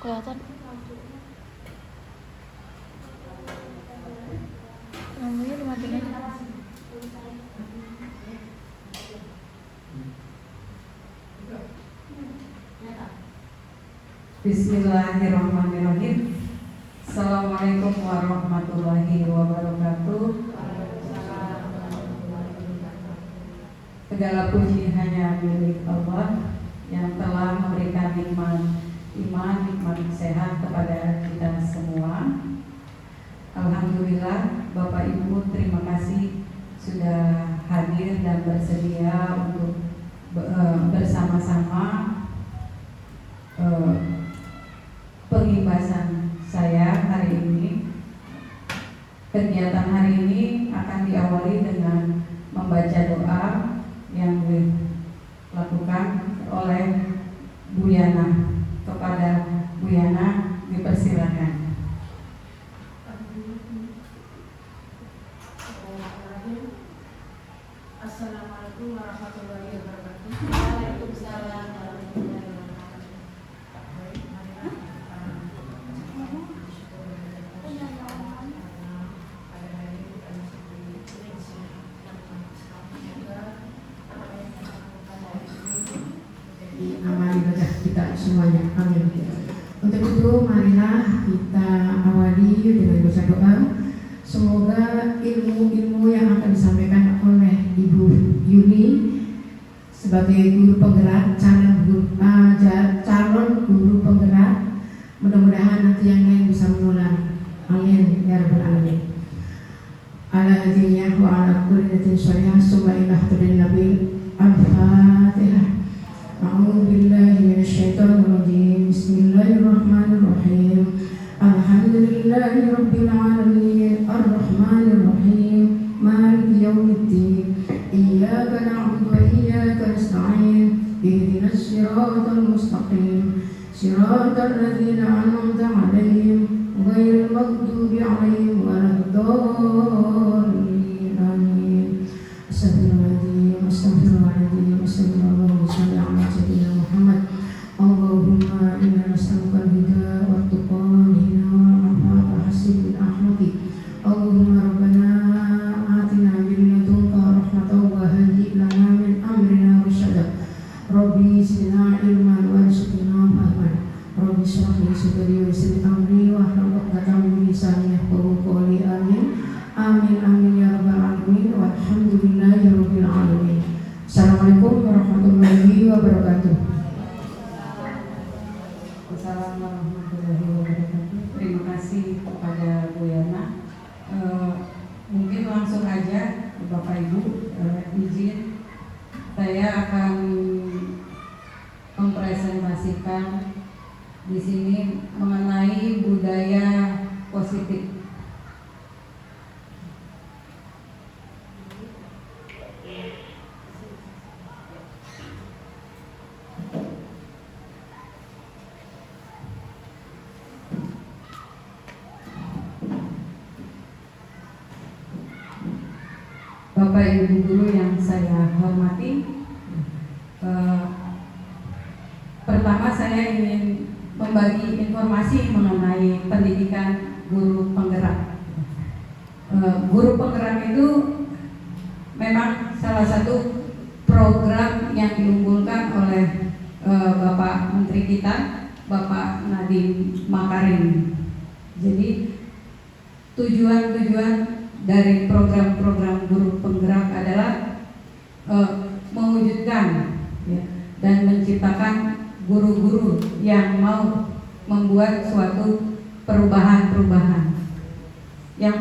kelihatan lampunya dimatiin aja. Bismillahirrahmanirrahim. Assalamualaikum warahmatullahi wabarakatuh. Segala puji hanya milik Allah yang telah memberikan nikmat iman, nikmat sehat kepada kita semua. Alhamdulillah, Bapak Ibu, terima kasih sudah hadir dan bersedia untuk bersama-sama pengibasan saya hari ini. Kegiatan hari ini akan diawali dengan membaca doa yang dilakukan oleh Bu Yana. Kepada Bu Yana dipersilakan. Assalamualaikum warahmatullahi wabarakatuh. Waalaikumsalam warahmatullahi wabarakatuh. Amal ibadah kita semuanya, amin. Untuk itu marilah kita awali dengan doa doa. Semoga ilmu-ilmu yang akan disampaikan oleh Ibu Yuni sebagai guru penggerak, calon guru penggerak, mudah-mudahan nanti yang lain bisa menular. Amin ya rabbal alamin. Ala hadiyah wa ala kulli natin sholihah summa ila hadrin nabi al-fatihah. A'udzu billahi minasyaitonir rajim. Bismillahirrahmanirrahim. Alhamdulillahi rabbil alamin. Ar-rahmanir rahim. Maliki yaumiddin. Iyyaka na'budu wa iyyaka nasta'in. Ihdinas siratal mustaqim. Siratal ladzina an'amta 'alaihim ghairil maghdubi 'alaihim waladdallin. Amin. Astagfirullahaladzim, astagfirullahaladzim, astagfirullahaladzim. Shalli ala sayyidina Muhammad. Allahumma inna nas'aluka al-huda wa tuqa wal hina wal afaf wa hasib bil akhlaqi. Allahumma rabbana atina min ladunka rahmatan wa hayyi' lana min amrina rasyada. Rabbi zidna ilman warzuqna fahman. Rabbi shrah li sadri wa yassir li amri wahlul 'uqdatam min lisani yafqahu qawli. Amin. Amin amin ya rabbal alamin. Walhamdulillahi rabbil alamin. Assalamualaikum warahmatullahi wabarakatuh. Assalamualaikum warahmatullahi wabarakatuh. Terima kasih kepada Bu Yana. Mungkin langsung aja Bapak Ibu, izin saya akan mempresentasikan di sini mengenai budaya positif. Bapak Ibu guru yang saya hormati, pertama saya ingin membagi informasi mengenai pendidikan guru penggerak. Guru penggerak itu memang salah satu program yang diunggulkan oleh Bapak Menteri kita, Bapak Nadiem Makarim. Jadi tujuan dari program-program guru penggerak adalah mewujudkan ya, dan menciptakan guru-guru yang mau membuat suatu perubahan-perubahan yang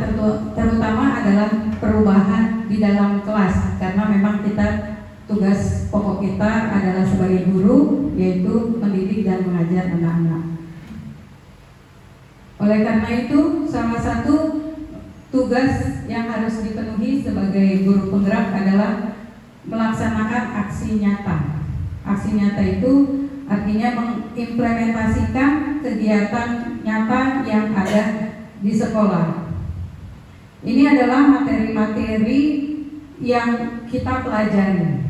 terutama adalah perubahan di dalam kelas, karena memang kita tugas pokok kita adalah sebagai guru, yaitu mendidik dan mengajar anak-anak. Oleh karena itu, salah satu tugas yang harus dipenuhi sebagai guru penggerak adalah melaksanakan aksi nyata. Aksi nyata itu artinya mengimplementasikan kegiatan nyata yang ada di sekolah. Ini adalah materi-materi yang kita pelajari.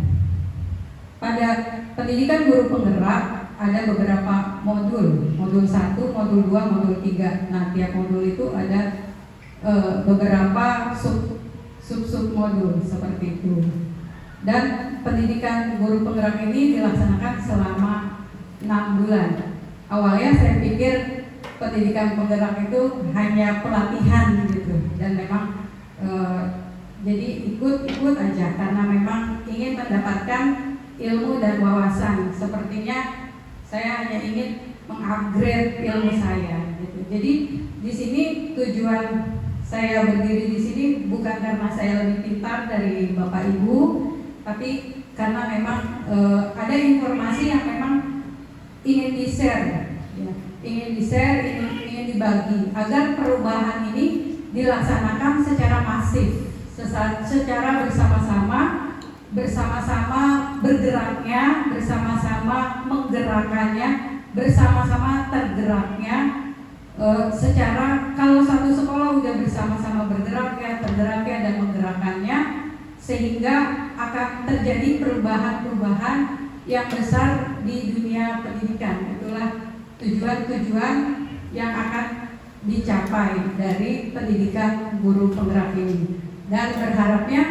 Pada pendidikan guru penggerak ada beberapa modul 1, modul 2, modul 3. Nah, tiap modul itu ada beberapa sub modul seperti itu. Dan pendidikan guru penggerak ini dilaksanakan selama 6 bulan. Awalnya saya pikir pendidikan penggerak itu hanya pelatihan gitu, dan memang jadi ikut aja karena memang ingin mendapatkan ilmu dan wawasan. Sepertinya saya hanya ingin mengupgrade ilmu saya gitu. Jadi di sini tujuan saya berdiri di sini bukan karena saya lebih pintar dari Bapak Ibu, tapi karena memang ada informasi yang memang ingin di-share, ya. ingin dibagi agar perubahan ini dilaksanakan secara masif, secara bersama-sama bergeraknya, bersama-sama menggerakkannya, bersama-sama tergeraknya. Secara kalau satu sekolah udah bersama-sama tergeraknya dan menggerakkannya, sehingga akan terjadi perubahan-perubahan yang besar di dunia pendidikan. Itulah tujuan-tujuan yang akan dicapai dari pendidikan guru penggerak ini. Dan berharapnya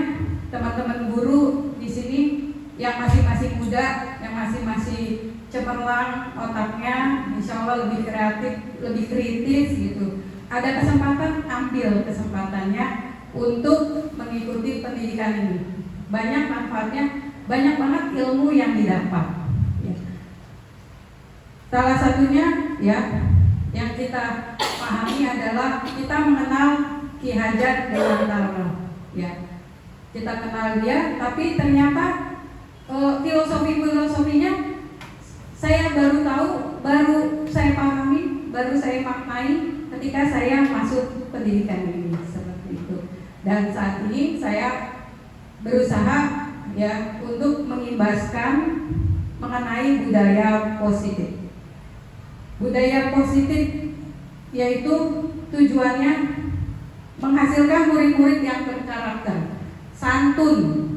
teman-teman guru di sini yang masih muda, yang masih cemerlang otaknya, insya Allah lebih kreatif, lebih kritis gitu. Ada kesempatan, ambil kesempatannya untuk mengikuti pendidikan ini. Banyak manfaatnya, banyak banget ilmu yang didapat. Ya. Salah satunya ya yang kita pahami adalah kita mengenal Ki Hajar Dewantara. Ya, kita kenal dia, tapi ternyata filosofinya saya baru tahu, baru saya pahami, baru saya maknai ketika saya masuk pendidikan ini seperti itu. Dan saat ini saya berusaha ya untuk mengimbaskan mengenai budaya positif. Budaya positif yaitu tujuannya menghasilkan murid-murid yang berkarakter, santun,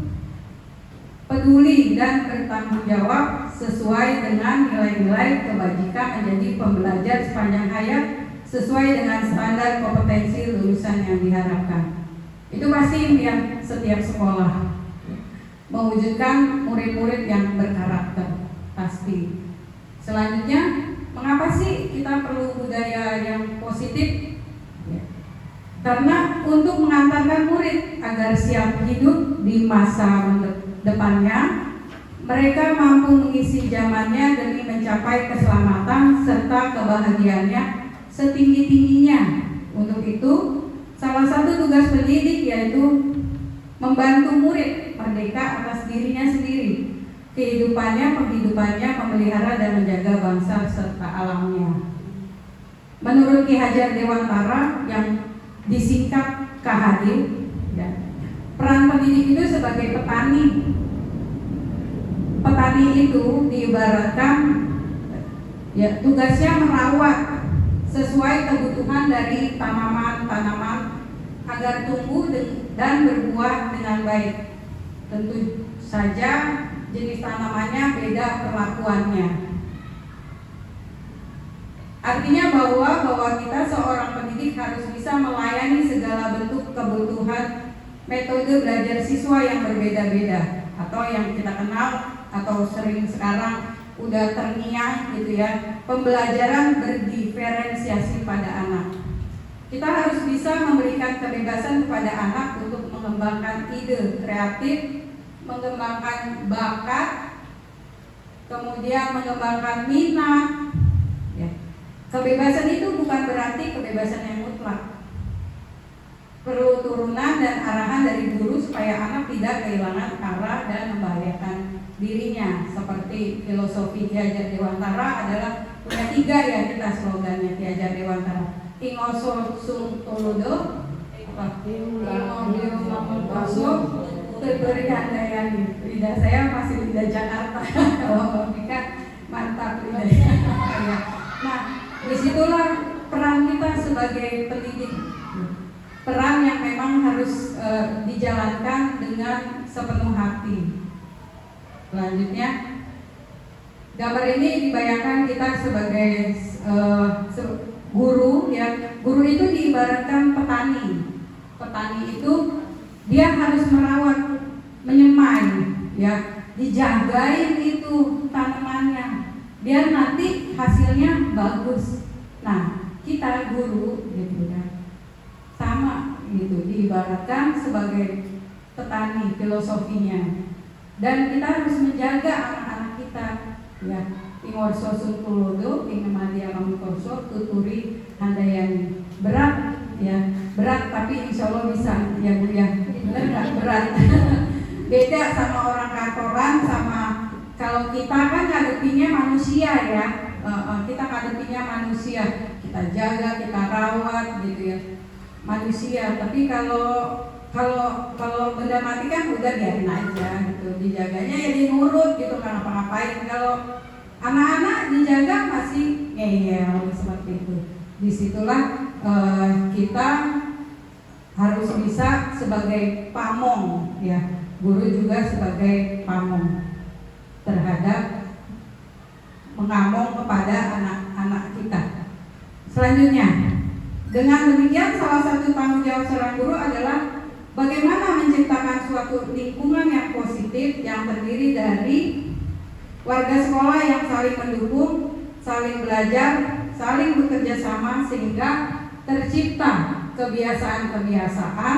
peduli dan bertanggung jawab sesuai dengan nilai-nilai kebajikan, menjadi pembelajar sepanjang hayat sesuai dengan standar kompetensi lulusan yang diharapkan. Itu pasti impian setiap sekolah, mewujudkan murid-murid yang berkarakter, pasti. Selanjutnya, mengapa sih kita perlu budaya yang positif? Ya. Karena untuk mengantarkan murid agar siap hidup di masa depannya, mereka mampu mengisi zamannya demi mencapai keselamatan serta kebahagiaannya setinggi-tingginya. Untuk itu, salah satu tugas pendidik yaitu membantu murid merdeka atas dirinya sendiri, penghidupannya, memelihara dan menjaga bangsa serta alamnya. Menurut Ki Hajar Dewantara yang disingkat KHD, ya, peran pendidik itu sebagai petani. Petani itu diibaratkan ya tugasnya merawat sesuai kebutuhan dari tanaman-tanaman agar tumbuh dan berbuah dengan baik. Tentu saja jenis tanamannya beda perlakuannya. Artinya bahwa kita seorang pendidik harus bisa melayani segala bentuk kebutuhan metode belajar siswa yang berbeda-beda, atau yang kita kenal atau sering sekarang udah terngiang gitu ya, pembelajaran berdiferensiasi pada anak. Kita harus bisa memberikan kebebasan kepada anak untuk mengembangkan ide kreatif, mengembangkan bakat, kemudian mengembangkan minat. Ya. Kebebasan itu bukan berarti kebebasan yang mutlak. Perlu turunan dan arahan dari guru supaya anak tidak kehilangan arah dan membahayakan dirinya. Seperti filosofi Ki Hajar Dewantara adalah punya 3 ya kita slogannya Ki Hajar Dewantara. Ingoso sung tolodo, terberikan daya. Lidah saya masih lidah Jakarta. Kalau Mbak Mika mantap lidahnya. Nah, disitulah peran kita sebagai pendidik. Peran yang memang harus dijalankan dengan sepenuh hati. Selanjutnya, Gambar ini dibayangkan kita sebagai guru ya. Guru itu diibaratkan petani. Petani itu dia harus merawat, menyemai ya, dijagain itu tanamannya biar nanti hasilnya bagus. Nah, kita guru gitu ya, sama gitu, diibaratkan sebagai petani filosofinya. Dan kita harus menjaga anak-anak kita ya. Ingorso suntulodo ingemadi amamkorso tuturi handayani. Berat ya, berat tapi insya Allah bisa ya Bu ya. Benar nggak? Berat. Beda sama orang kantoran, sama kalau kita kan ngadepinnya manusia ya. Kita ngadepinnya manusia, kita jaga, kita rawat gitu ya, manusia. Tapi kalau benda mati kan udah biarin aja gitu, dijaganya ya dinurut gitu, kan apa-ngapain. Kalau anak-anak dijaga masih ngeyel seperti itu. Disitulah kita harus bisa sebagai pamong ya, guru juga sebagai pamong terhadap mengamong kepada anak-anak kita. Selanjutnya, dengan demikian salah satu tanggung jawab seorang guru adalah bagaimana menciptakan suatu lingkungan yang positif yang terdiri dari warga sekolah yang saling mendukung, saling belajar, saling bekerja sama sehingga tercipta kebiasaan-kebiasaan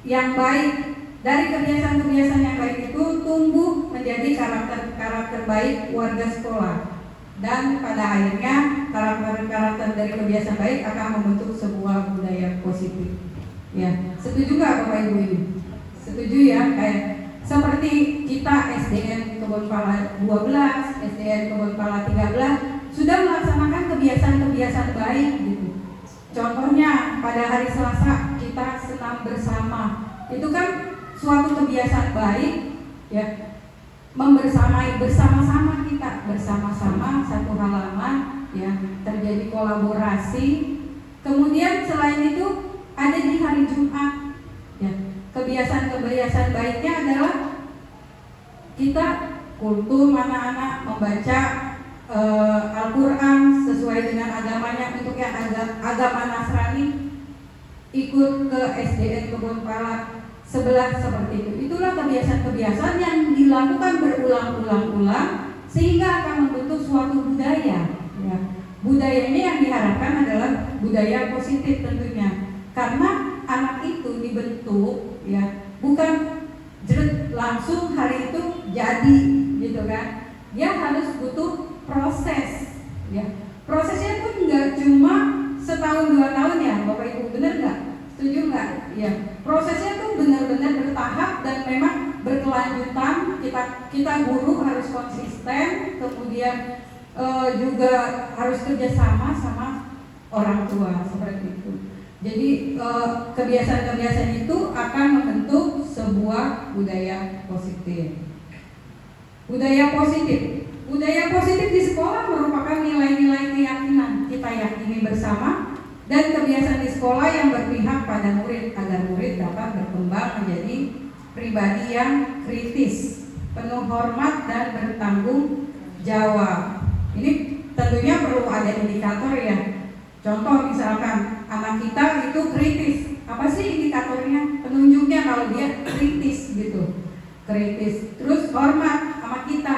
yang baik. Dari kebiasaan-kebiasaan yang baik itu tumbuh menjadi karakter-karakter baik warga sekolah, dan pada akhirnya karakter-karakter dari kebiasaan baik akan membentuk sebuah budaya positif. Ya, setuju nggak Bapak Ibu ini? Setuju ya, kayak seperti kita SDN Kebonpala 12, SDN Kebonpala 13 sudah melaksanakan kebiasaan-kebiasaan baik gitu. Contohnya pada hari Selasa kita senam bersama. Itu kan suatu kebiasaan baik ya, membersamai, bersama-sama kita, bersama-sama satu halaman ya, terjadi kolaborasi. Kemudian selain itu ada di hari Jumat ya, kebiasaan-kebiasaan baiknya adalah kita kultum anak-anak membaca Al-Quran sesuai dengan agamanya. Untuk yang agama Nasrani ikut ke SDN Kebonpala 11 seperti itu. Itulah kebiasaan-kebiasaan yang dilakukan berulang-ulang sehingga akan membentuk suatu budaya ya. Budaya ini yang diharapkan adalah budaya positif tentunya, karena anak itu dibentuk ya, bukan jeret langsung hari itu jadi gitu kan. Dia harus butuh proses ya. Prosesnya pun nggak cuma setahun 2 tahun ya Bapak Ibu, bener nggak? Setuju nggak? Ya, prosesnya tuh benar-benar bertahap dan memang berkelanjutan. Kita guru harus konsisten, kemudian juga harus kerjasama sama orang tua seperti itu. Jadi kebiasaan-kebiasaan itu akan membentuk sebuah budaya positif. Budaya positif di sekolah merupakan nilai-nilai keyakinan kita yakini bersama dan kebiasaan di sekolah yang berpihak pada murid agar murid dapat berkembang menjadi pribadi yang kritis, penuh hormat dan bertanggung jawab. Ini tentunya perlu ada indikator ya. Contoh misalkan anak kita itu kritis, apa sih indikatornya? Penunjuknya kalau dia kritis gitu, kritis. Terus hormat sama kita,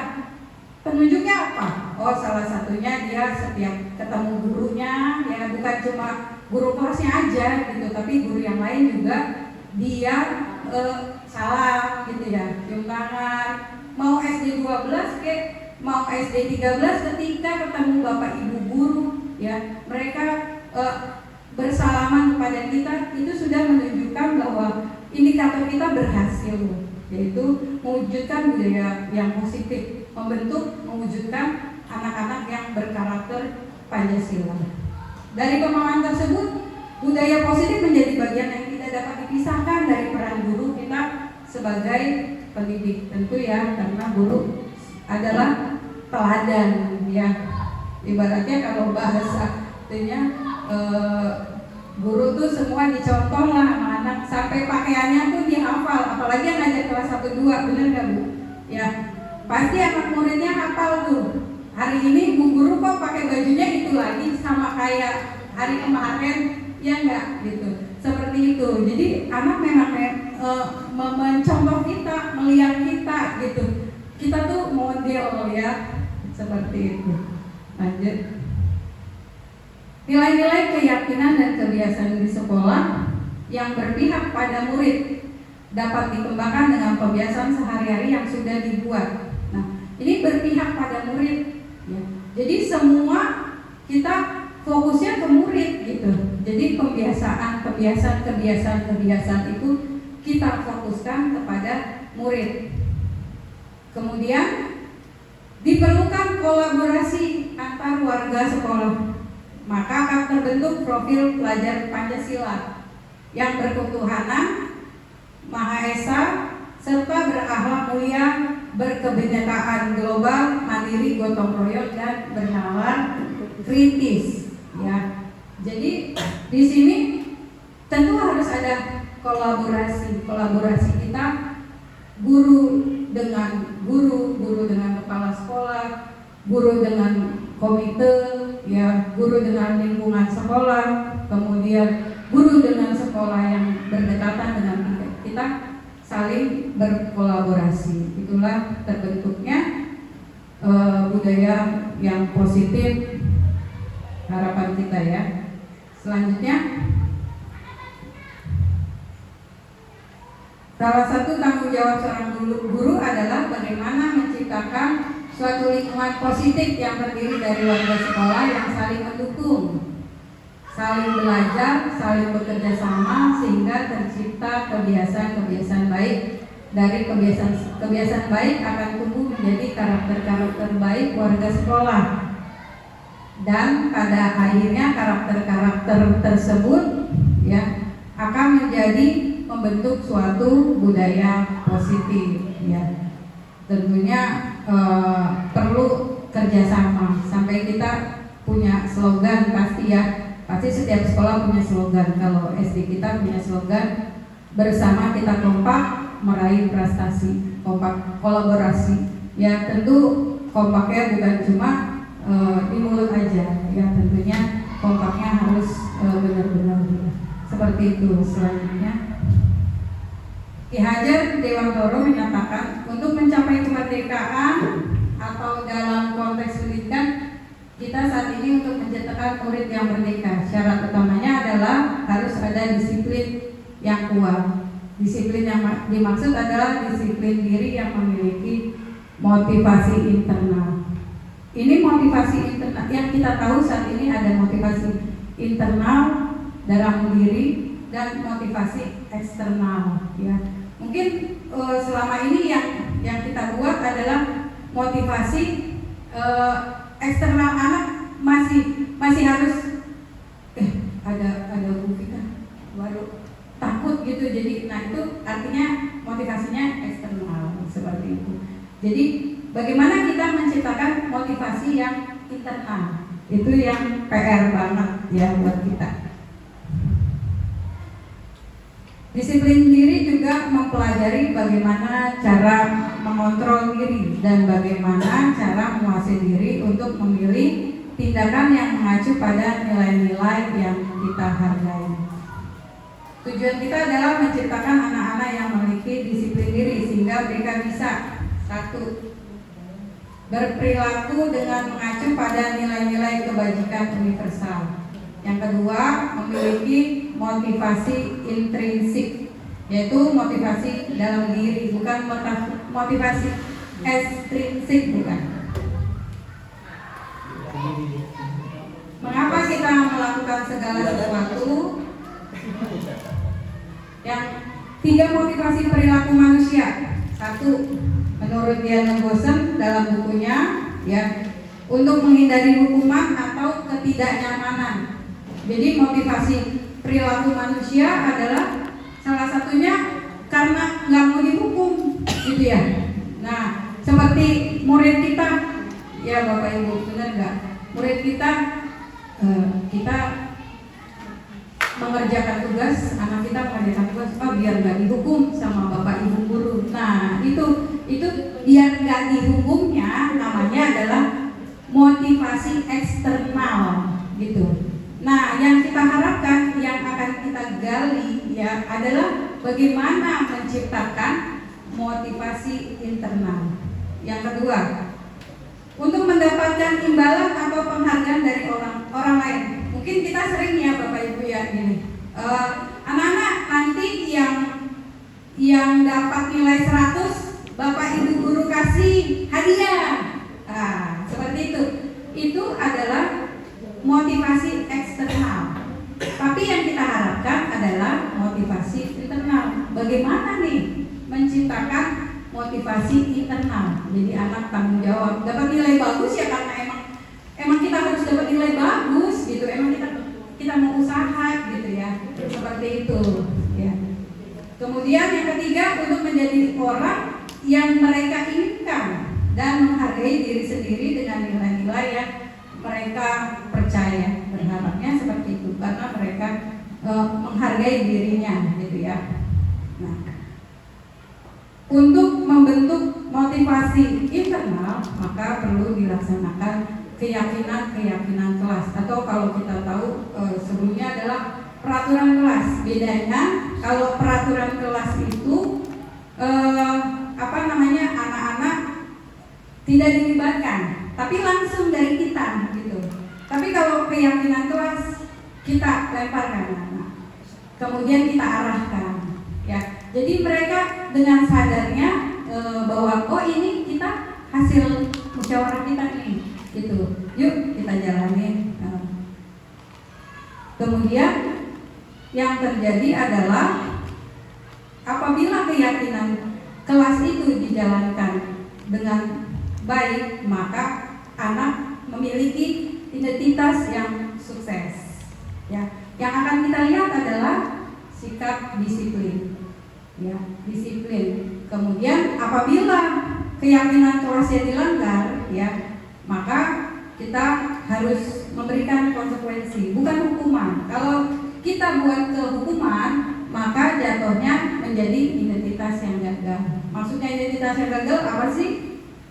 penunjuknya apa? Oh, salah satunya dia setiap ketemu gurunya ya, bukan cuma guru kelasnya aja gitu, tapi guru yang lain juga dia salam gitu ya, cium tangan. Mau SD 12 kek, mau SD 13, ketika ketemu bapak ibu guru ya, mereka bersalaman kepada kita, itu sudah menunjukkan bahwa indikator kita berhasil, yaitu mewujudkan budaya yang positif, mewujudkan anak-anak yang berkarakter Pancasila. Dari pemahaman tersebut, budaya positif menjadi bagian yang tidak dapat dipisahkan dari peran guru kita sebagai pendidik, tentu ya, karena guru adalah teladan ya. Ibaratnya kalau bahasa artinya guru tuh semua dicontoh lah sama anak, sampai pakaiannya pun dihafal, apalagi yang ngajar kelas 1-2, bener nggak Bu? Ya, pasti anak muridnya hafal tuh. Hari ini bu guru kok pakai bajunya itu lagi sama kayak hari kemarin, ya enggak gitu. Seperti itu. Jadi anak memang mencontoh kita, melihat kita gitu. Kita tuh model ya, seperti itu. Lanjut. Nilai-nilai keyakinan dan kebiasaan di sekolah yang berpihak pada murid dapat dikembangkan dengan kebiasaan sehari-hari yang sudah dibuat. Nah, ini berpihak pada murid. Ya. Jadi semua kita fokusnya ke murid gitu. Jadi kebiasaan itu kita fokuskan kepada murid. Kemudian diperlukan kolaborasi antar warga sekolah. Maka akan terbentuk profil pelajar Pancasila yang berketuhanan, Maha Esa, serta berakhlak mulia, berkebinekaan global, mandiri, gotong royong, dan bernalar kritis. Ya, jadi di sini tentu harus ada kolaborasi kita, guru dengan guru, guru dengan kepala sekolah, guru dengan komite, ya, guru dengan lingkungan sekolah, kemudian guru dengan sekolah yang berdekatan dengan kita saling berkolaborasi. Itulah terbentuknya budaya yang positif, harapan kita ya. Selanjutnya, salah satu tanggung jawab seorang guru adalah bagaimana menciptakan suatu lingkungan positif yang terdiri dari warga sekolah yang saling mendukung, saling belajar, saling bekerja sama, sehingga tercipta kebiasaan-kebiasaan baik. Dari kebiasaan baik akan tumbuh menjadi karakter-karakter baik warga sekolah, dan pada akhirnya karakter-karakter tersebut ya akan menjadi membentuk suatu budaya positif. Ya, tentunya perlu kerjasama. Sampai kita punya slogan pasti ya. Pasti setiap sekolah punya slogan. Kalau SD kita punya slogan, bersama kita kompak meraih prestasi, kompak kolaborasi. Ya tentu kompaknya bukan cuma di mulut aja. Ya tentunya kompaknya harus benar-benar seperti itu. Selanjutnya, Ki Hajar Dewantoro menyatakan untuk mencapai kemerdekaan atau dalam konteks pendidikan kita saat ini untuk menciptakan murid yang merdeka, syarat utamanya adalah harus ada disiplin yang kuat. Disiplin yang dimaksud adalah disiplin diri yang memiliki motivasi internal. Ini motivasi internal yang kita tahu saat ini ada motivasi internal dalam diri dan motivasi eksternal. Ya, mungkin selama ini yang kita buat adalah motivasi eksternal. Anak masih harus ada bukti baru takut gitu. Jadi nah itu artinya motivasinya eksternal seperti itu. Jadi bagaimana kita menciptakan motivasi yang internal, itu yang PR banget ya buat kita. Disiplin diri juga mempelajari bagaimana cara mengontrol diri dan bagaimana cara menguasai diri untuk memilih tindakan yang mengacu pada nilai-nilai yang kita hargai. Tujuan kita adalah menciptakan anak-anak yang memiliki disiplin diri sehingga mereka bisa, satu, berperilaku dengan mengacu pada nilai-nilai kebajikan universal. Yang kedua, memiliki motivasi intrinsik, yaitu motivasi dalam diri, bukan motivasi ekstrinsik, bukan. Mengapa kita melakukan segala sesuatu? Yang tiga motivasi perilaku manusia. Satu, menurut Diana Gosen dalam bukunya, ya, untuk menghindari hukuman atau ketidaknyamanan. Jadi motivasi perilaku manusia adalah salah satunya karena nggak mau dihukum, gitu ya. Nah, seperti murid kita, ya Bapak Ibu, benar nggak? Murid kita mengerjakan tugas, anak kita mengerjakan tugas, biar nggak dihukum sama Bapak Ibu guru. Nah, itu biar nggak di hukumnya namanya adalah motivasi eksternal gitu. Nah, yang kita harapkan, yang akan kita gali ya adalah bagaimana menciptakan motivasi internal. Yang kedua, untuk mendapatkan imbalan atau penghargaan dari orang lain. Mungkin kita sering ya Bapak Ibu ya gini. Anak-anak nanti yang dapat nilai 100, Bapak Ibu guru kasih hadiah. Seperti itu. Itu adalah motivasi eksternal. Tapi yang kita harapkan adalah motivasi internal. Bagaimana nih menciptakan motivasi internal? Jadi anak tanggung jawab, dapat nilai bagus ya karena emang kita harus dapat nilai bagus gitu. Emang kita mau usaha gitu ya. Seperti itu ya. Kemudian yang ketiga, untuk menjadi orang yang mereka inginkan dan menghargai diri sendiri dengan nilai-nilai yang mereka percaya. Berharapnya seperti itu karena mereka menghargai dirinya gitu ya. Nah, untuk membentuk motivasi internal maka perlu dilaksanakan keyakinan kelas, atau kalau kita tahu sebelumnya adalah peraturan kelas. Bedanya kalau peraturan kelas itu anak-anak tidak dilibatkan, tapi langsung dari kita gitu. Tapi kalau keyakinan kelas kita lemparkan anak, kemudian kita arahkan ya. Jadi mereka dengan sadarnya bahwa oh ini kita hasil musyawarah kita nih gitu. Yuk kita jalanin. Kemudian yang terjadi adalah apabila keyakinan kelas itu dijalankan dengan baik, maka anak memiliki identitas yang sukses. Ya, yang akan kita lihat adalah sikap disiplin. Ya, disiplin. Kemudian apabila keyakinan kelasnya dilanggar, ya, maka kita harus memberikan konsekuensi, bukan hukuman. Kalau kita buat ke hukuman, maka jatuhnya menjadi identitas yang gagal. Maksudnya identitas yang gagal apa sih?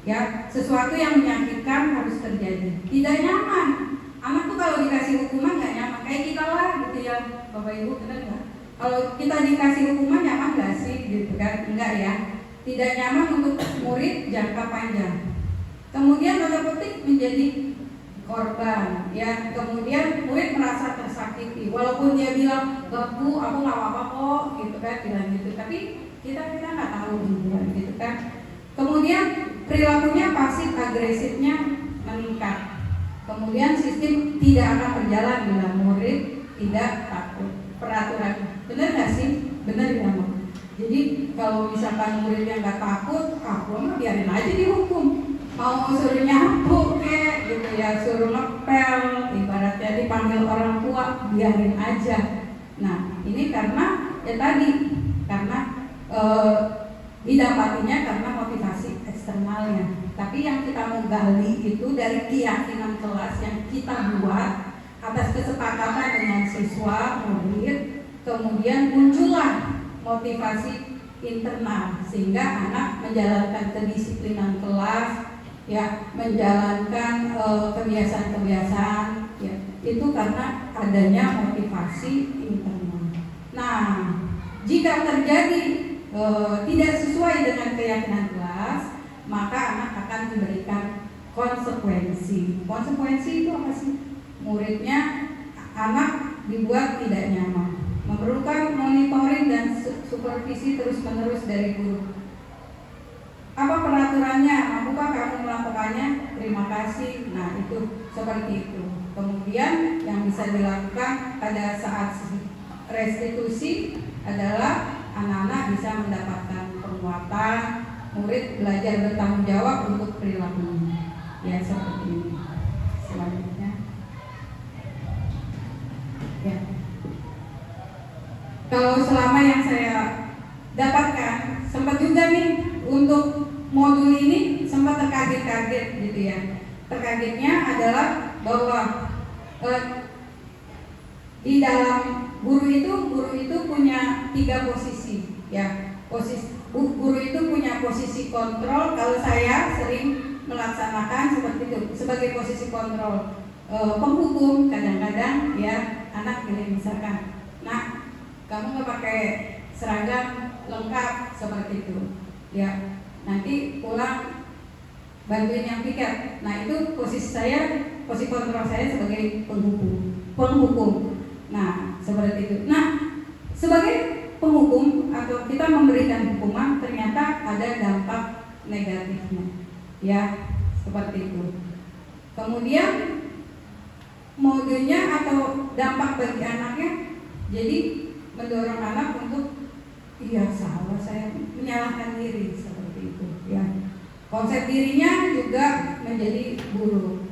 Ya, sesuatu yang menyakitkan harus terjadi. Tidak nyaman. Anak tuh kalau dikasih hukuman nggak nyaman. Kayak kita lah gitu ya, Bapak Ibu, benar nggak? Kalau kita dikasih hukuman nyaman nggak sih? Gitu kan? Enggak ya. Tidak nyaman untuk murid jangka panjang. Kemudian tanda petik menjadi korban, ya. Kemudian murid merasa tersakiti, walaupun dia bilang, "Bu, aku nggak apa-apa kok," gitu kan, bilang gitu. Tapi kita nggak tahu gitu kan. Kemudian perilakunya pasif agresifnya meningkat. Kemudian sistem tidak akan berjalan bila murid tidak takut peraturan. Benar nggak sih? Benar ya, Mak? Jadi kalau misalkan muridnya nggak takut, biarin aja dihukum. Mau suruh nyapu gitu ya, suruh ngepel, ibaratnya dipanggil orang tua, biarin aja. Nah, ini karena ya tadi, karena didapatinya karena motivasi eksternalnya. Tapi yang kita mau gali itu dari keyakinan kelas yang kita buat atas kesepakatan dengan siswa, murid, kemudian muncullah motivasi internal sehingga anak menjalankan kedisiplinan kelas, ya, menjalankan kebiasaan-kebiasaan, ya, itu karena adanya motivasi internal. Nah, jika terjadi tidak sesuai dengan keyakinan kelas, maka anak akan diberikan konsekuensi. Konsekuensi itu apa sih? Muridnya, anak dibuat tidak nyaman, memerlukan monitoring dan supervisi terus-menerus dari guru. Apa peraturannya? Mampukah kamu melakukannya? Terima kasih. Nah, itu seperti itu. Kemudian yang bisa dilakukan pada saat restitusi adalah anak-anak bisa mendapatkan penguatan, murid belajar bertanggung jawab untuk perilakunya. Ya, seperti ini. Selanjutnya, ya. Kalau selama yang saya dapatkan, sempat juga nih untuk modul ini sempat terkaget-kaget gitu ya. Terkagetnya adalah bahwa di dalam guru itu punya 3 posisi ya. guru itu punya posisi kontrol. Kalau saya sering melaksanakan seperti itu sebagai posisi kontrol. Penghukum kadang-kadang ya anak gini misalkan, nah kamu nggak pakai seragam lengkap seperti itu, ya nanti pulang bantuin yang piket. Nah itu posisi kontrol saya sebagai penghukum. Nah seperti itu. Nah sebagai penghukum atau kita memberikan hukuman ternyata ada dampak negatifnya, ya seperti itu. Kemudian modenya atau dampak bagi anaknya, jadi mendorong anak untuk iya salah saya menyalahkan diri seperti itu, ya. Konsep dirinya juga menjadi buruk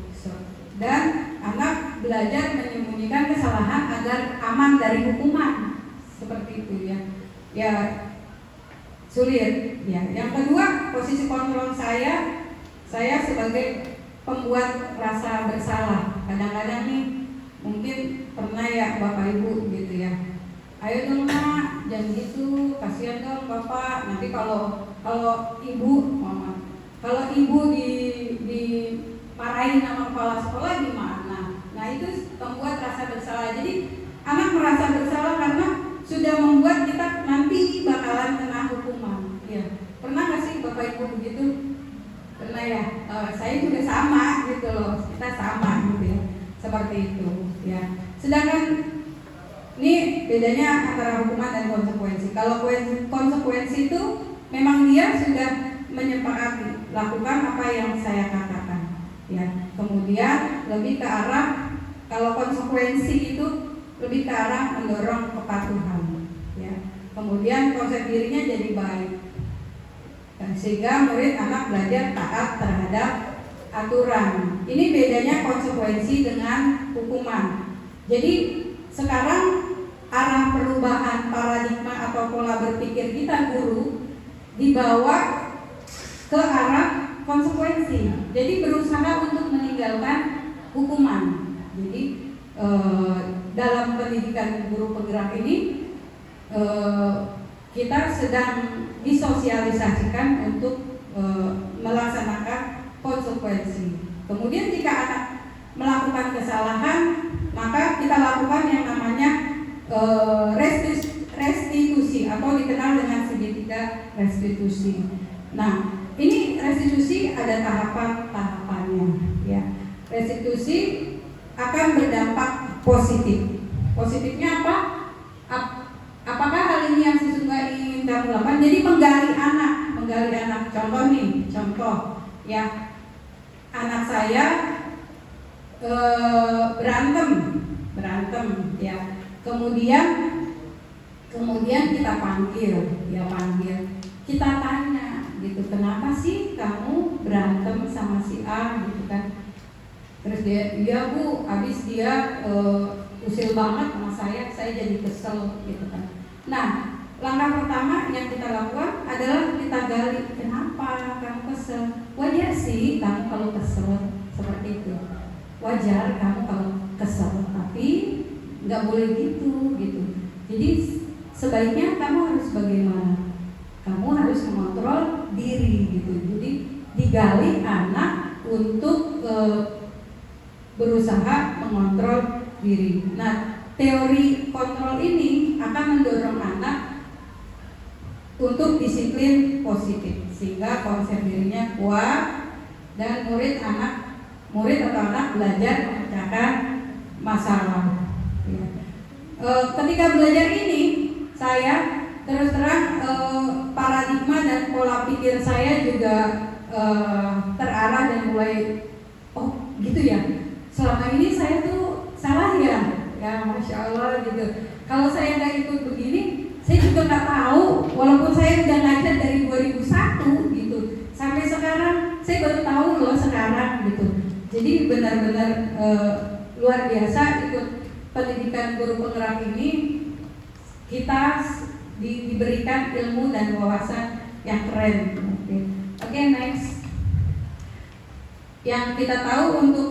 dan anak belajar menyembunyikan kesalahan agar aman dari hukuman seperti itu, ya. Ya sulit, ya. Yang kedua, posisi kontrol saya sebagai pembuat rasa bersalah. Kadang-kadang nih mungkin pernah ya Bapak Ibu gitu ya, ayo dong nak, jangan gitu, kasihan dong Bapak. Nanti kalau ibu, mama, kalau ibu dimarahin sama kepala sekolah gimana? Nah itu membuat rasa bersalah. Jadi anak merasa bersalah karena sudah membuat kita nanti bakalan kena hukuman. Ya, pernah nggak sih Bapak Ibu begitu? Pernah ya, saya juga sama gitu loh, kita sama gitu ya, seperti itu ya. Sedangkan ini bedanya antara hukuman dan konsekuensi. Kalau konsekuensi itu memang dia sudah menyepakati lakukan apa yang saya katakan, ya. Kemudian lebih ke arah, kalau konsekuensi itu lebih ke arah mendorong kepatuhan, ya. Kemudian konsep dirinya jadi baik. Dan sehingga murid anak belajar taat terhadap aturan. Ini bedanya konsekuensi dengan hukuman. Jadi sekarang arah perubahan paradigma atau pola berpikir kita guru dibawa ke arah konsekuensi. Jadi berusaha untuk meninggalkan hukuman. Jadi dalam pendidikan guru penggerak ini kita sedang disosialisasikan untuk melaksanakan konsekuensi. Kemudian jika anak melakukan kesalahan, maka kita lakukan yang namanya restitusi atau dikenal dengan segitiga restitusi. Nah, ini restitusi ada tahapan-tahapannya, ya. Restitusi akan berdampak positif. Positifnya apa? Apakah hal ini yang sesungguhnya ingin kamu lakukan? Jadi menggali anak. Contoh ya, anak saya berantem ya. Kemudian kita panggil, kita tanya gitu, kenapa sih kamu berantem sama si A gitu kan? Terus dia bu, habis dia usil banget sama saya jadi kesel gitu kan. Nah, langkah pertama yang kita lakukan adalah kita gali, kenapa kamu kesel? Wajar sih kamu kalau kesel seperti itu. Wajar kamu kalau kesel, tapi nggak boleh gitu. Jadi sebaiknya kamu harus bagaimana? Kamu harus mengontrol diri gitu. Jadi digali anak untuk berusaha mengontrol diri. Nah, teori kontrol ini akan mendorong anak untuk disiplin positif sehingga konsep dirinya kuat dan murid atau anak belajar memecahkan masalah. Ya. Ketika belajar ini, saya terus terang paradigma dan pola pikir saya juga terarah dan mulai gitu ya. Selama ini saya tuh salah ya Masya Allah gitu. Kalau saya nggak ikut begini, saya juga nggak tahu. Walaupun saya udah ngajar dari 2001 gitu, sampai sekarang saya baru tahu loh sekarang gitu. Jadi benar-benar luar biasa ikut pendidikan guru penggerak ini. Kita diberikan ilmu dan wawasan yang keren. Oke, next. Yang kita tahu untuk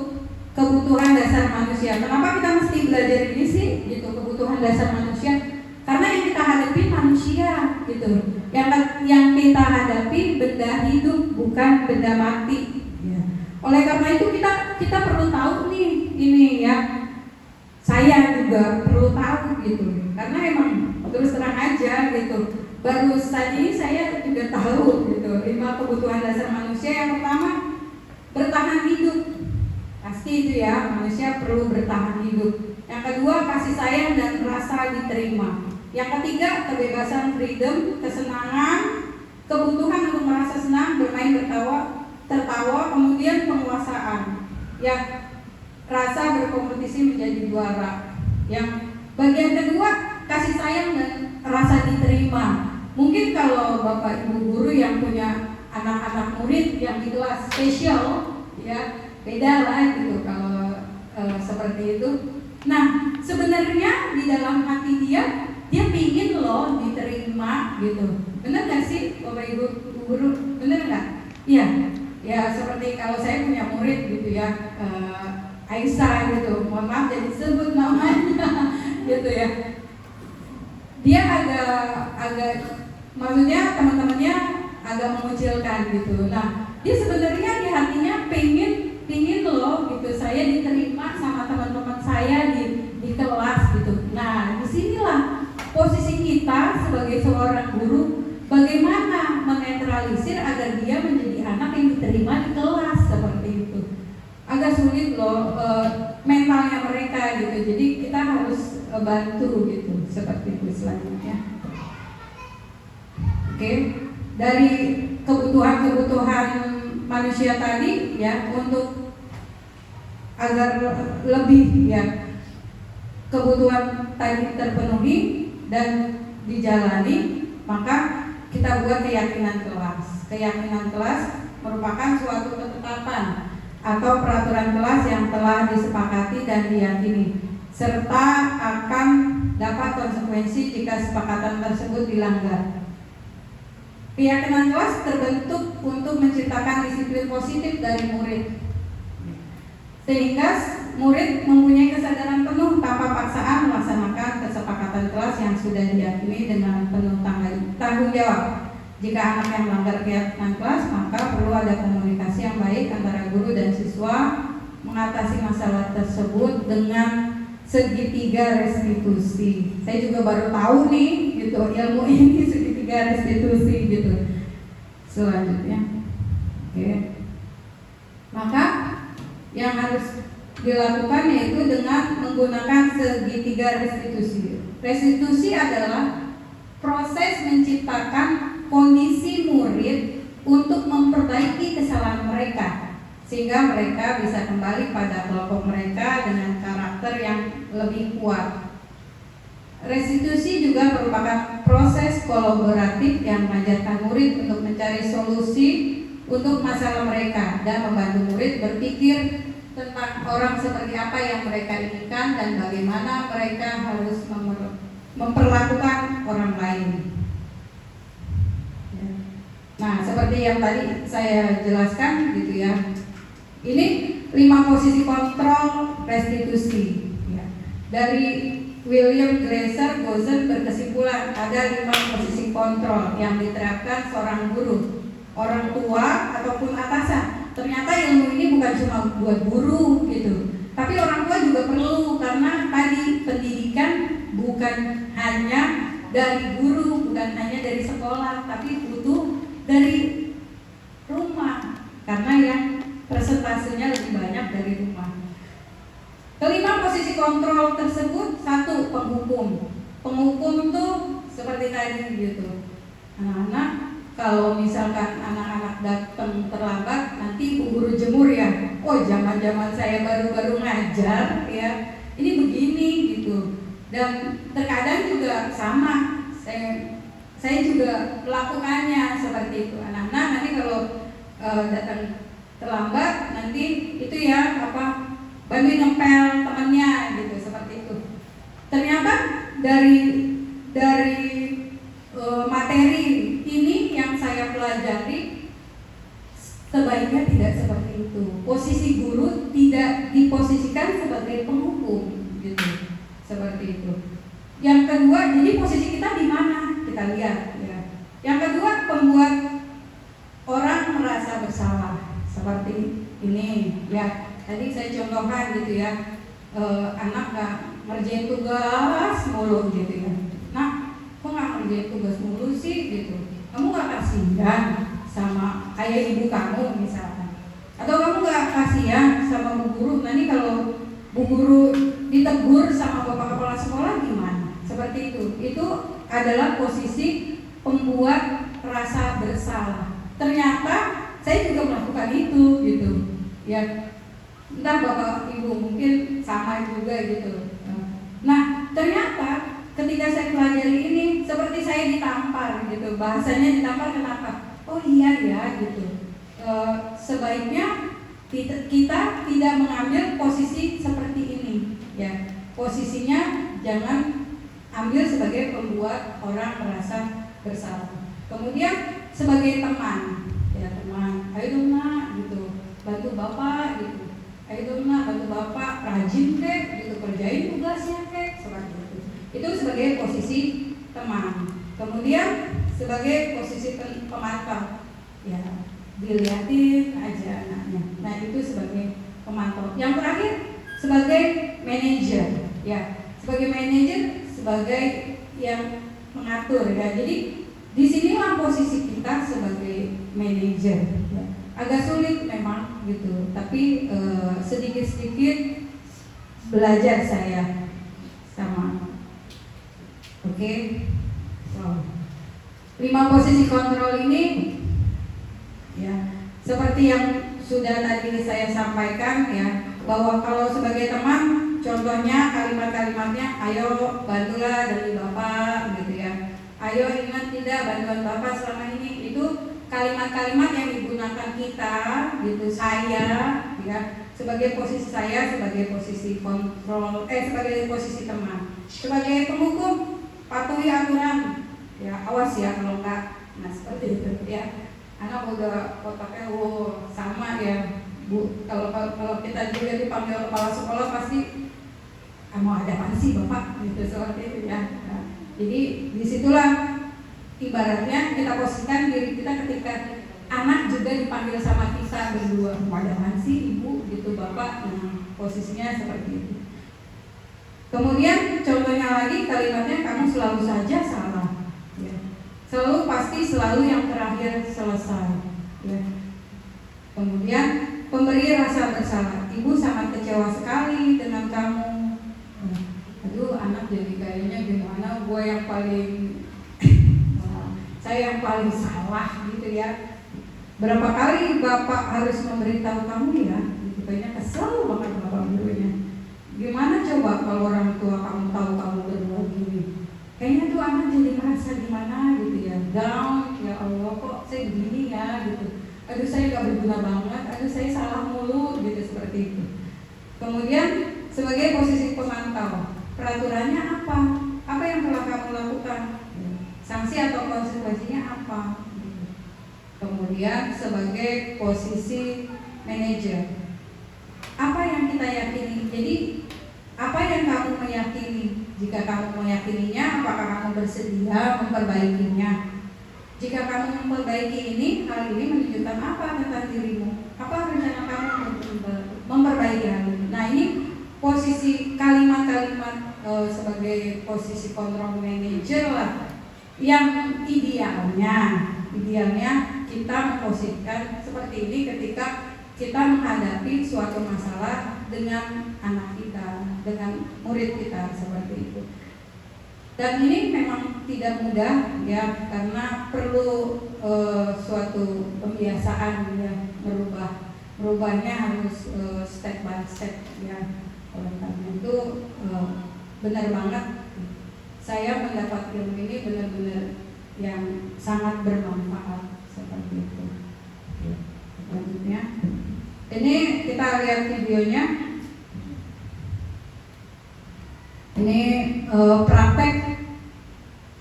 kebutuhan dasar manusia. Kenapa kita mesti belajar ini sih? Gitu, kebutuhan dasar manusia. Karena yang kita hadapi manusia manusia gitu. Yang kita hadapi benda hidup, bukan benda mati. Ya. Oleh karena itu kita perlu tahu nih ini ya. Saya juga perlu tahu gitu. Karena emang terus terang aja gitu. Baru tadi saya juga tahu gitu 5 kebutuhan dasar manusia. Yang pertama, bertahan hidup. Pasti itu ya, manusia perlu bertahan hidup. Yang kedua, kasih sayang dan rasa diterima. Yang ketiga, kebebasan, freedom, kesenangan, kebutuhan untuk merasa senang, bermain, tertawa, kemudian penguasaan. Ya, rasa berkompetisi menjadi juara. Yang bagian kedua, kasih sayang dan rasa diterima. Mungkin kalau Bapak Ibu guru yang punya anak-anak murid yang di kelas spesial, ya beda lah gitu kalau seperti itu. Nah, sebenarnya di dalam hati dia pingin loh diterima gitu. Bener nggak sih Bapak Ibu guru? Bener nggak? Iya. Ya seperti kalau saya punya murid gitu ya, Aisyah gitu. Mohon maaf jadi sebut namanya gitu ya. Dia agak maksudnya teman-temannya agak mengucilkan gitu. Nah, dia sebenarnya di hatinya pingin loh gitu, saya diterima sama teman-teman saya di kelas gitu. Nah, disinilah posisi kita sebagai seorang guru, bagaimana menetralisir agar dia menjadi anak yang diterima di kelas seperti itu. Agak sulit loh mentalnya mereka gitu. Jadi kita harus bantu gitu seperti itu selanjutnya. Oke, dari kebutuhan manusia tadi ya, untuk agar lebih ya kebutuhan tadi terpenuhi dan dijalani, maka kita buat keyakinan kelas. Keyakinan kelas merupakan suatu ketetapan atau peraturan kelas yang telah disepakati dan diyakini, serta akan dapat konsekuensi jika kesepakatan tersebut dilanggar. Keyakinan kelas terbentuk untuk menciptakan disiplin positif dari murid, sehingga murid mempunyai kesadaran penuh tanpa paksaan melaksanakan kesepakatan kelas yang sudah diyakini dengan penuh tanggung jawab. Jika anak yang melanggar keyakinan kelas, maka perlu ada komunikasi yang baik antara guru dan siswa mengatasi masalah tersebut dengan segitiga restitusi. Saya juga baru tahu nih gitu ilmu ini, segitiga restitusi gitu. Selanjutnya, oke. Maka yang harus dilakukan yaitu dengan menggunakan segitiga restitusi. Restitusi adalah proses menciptakan kondisi murid untuk memperbaiki kesalahan mereka, sehingga mereka bisa kembali pada kelompok mereka dengan karakter yang lebih kuat. Restitusi juga merupakan proses kolaboratif yang mengajarkan murid untuk mencari solusi untuk masalah mereka dan membantu murid berpikir tentang orang seperti apa yang mereka inginkan dan bagaimana mereka harus memperlakukan orang lain. Nah, seperti yang tadi saya jelaskan gitu ya. Ini 5 posisi kontrol restitusi ya. Dari William Glaser Gosen berkesimpulan ada 5 posisi kontrol yang diterapkan seorang guru, orang tua ataupun atasan. Ternyata ilmu ini bukan cuma buat guru gitu, tapi orang tua juga perlu, karena tadi pendidikan bukan hanya dari guru, bukan hanya dari sekolah, tapi butuh dari rumah, karena yang persentasenya lebih banyak dari rumah. Kelima posisi kontrol tersebut, 1, penghukum. Penghukum tuh seperti tadi gitu. Anak-anak, kalau misalkan anak-anak datang terlambat, nanti ibu guru jemur ya. Oh, zaman-zaman saya baru-baru ngajar ya, ini begini gitu. Dan terkadang juga sama, saya juga melakukannya seperti itu. Anak-anak nanti kalau datang terlambat, nanti itu ya bantuin ngepel temannya gitu, seperti itu. Ternyata dari materi ini yang saya pelajari, sebaiknya tidak seperti itu. Posisi guru tidak diposisikan sebagai penghukum gitu, seperti itu. Yang kedua, jadi posisi kita di mana? Kita kita lihat ya. Yang kedua, membuat orang merasa bersalah seperti ini ya. Tadi saya contohkan gitu ya, anak gak ngerjain tugas mulu gitu ya. Nah, kok gak ngerjain tugas mulu sih gitu? Kamu gak kasihan sama ayah ibu kamu misalkan? Atau kamu gak kasihan sama bu guru? Nanti kalau bu guru ditegur sama bapak kepala sekolah gimana? Seperti itu. Itu adalah posisi pembuat rasa bersalah. Ternyata saya juga melakukan itu gitu ya. Entah bapak ibu mungkin sama juga gitu. Nah ternyata ketika saya pelajari ini seperti saya ditampar gitu. Bahasanya ditampar kenapa? Oh iya ya gitu. Sebaiknya kita tidak mengambil posisi seperti ini ya. Posisinya jangan ambil sebagai pembuat orang merasa bersalah. Kemudian sebagai teman ya, teman, ayo dong nak gitu, bantu bapak gitu, ayo dong nak bantu bapak, rajin kek gitu, kerjain tugasnya kek, seperti itu. Itu sebagai posisi teman. Kemudian sebagai posisi pemantau ya, dilihatin aja anaknya. Nah itu sebagai pemantau. Yang terakhir sebagai manajer ya, sebagai manajer, sebagai yang mengatur ya. Jadi disinilah posisi kita sebagai manajer ya. Agak sulit memang gitu, tapi sedikit-sedikit belajar saya sama. Oke. Wow. 5 posisi kontrol ini ya, seperti yang sudah tadi saya sampaikan ya, bahwa kalau sebagai teman, contohnya kalimat-kalimatnya, ayo bantulah dari bapak gitu ya. Ayo ingat tidak bantuan bapak selama ini. Itu kalimat-kalimat yang digunakan kita gitu, saya ya, sebagai posisi saya, sebagai posisi kontrol, sebagai posisi teman. Sebagai penghukum, patuhi aturan ya, awas ya kalau enggak. Nah seperti itu ya. Anak udah kotaknya sama ya Bu. Kalau kita juga dipanggil kepala sekolah pasti mau ada apa sih bapak gitu, seperti itu ya. Nah, jadi disitulah ibaratnya kita posisikan diri kita ketika anak juga dipanggil sama kita berdua, mau ada apa sih ibu gitu bapak. Nah, posisinya seperti itu. Kemudian contohnya lagi kalimatnya, kamu selalu saja salah ya. Selalu, pasti selalu yang terakhir selesai ya. Kemudian pemberi rasa bersalah, ibu sangat kecewa sekali dengan kamu. Aduh anak jadi kayaknya gimana, gue yang paling saya yang paling salah gitu ya. Berapa kali bapak harus memberitahu kamu ya gitu, kayaknya kesel banget bapak gurunya. Gimana coba kalau orang tua kamu tahu kamu berdua gini, kayaknya tuh anak jadi merasa gimana gitu ya, down, ya Allah kok saya begini ya gitu, aduh saya gak berguna banget, aduh saya salah mulu gitu, seperti itu. Kemudian sebagai posisi pemantau, peraturannya apa? Apa yang telah kamu lakukan? Sanksi atau konsekuensinya apa? Kemudian sebagai posisi manajer, apa yang kita yakini? Jadi apa yang kamu meyakini? Jika kamu meyakininya, apakah kamu bersedia memperbaikinya? Jika kamu memperbaiki ini, hal ini menunjukkan apa tentang dirimu? Apa rencana kamu untuk memperbaiki hal ini? Nah ini posisi kalimat-kalimat sebagai posisi kontrol manager lah, yang idealnya kita memposisikan seperti ini ketika kita menghadapi suatu masalah dengan anak kita, dengan murid kita, seperti itu. Dan ini memang tidak mudah ya, karena perlu suatu pembiasaan ya, merubahnya harus step by step ya. Oleh karena itu benar banget saya mendapat ilmu ini benar-benar yang sangat bermanfaat, seperti itu. Selanjutnya, ini kita lihat videonya. Ini praktek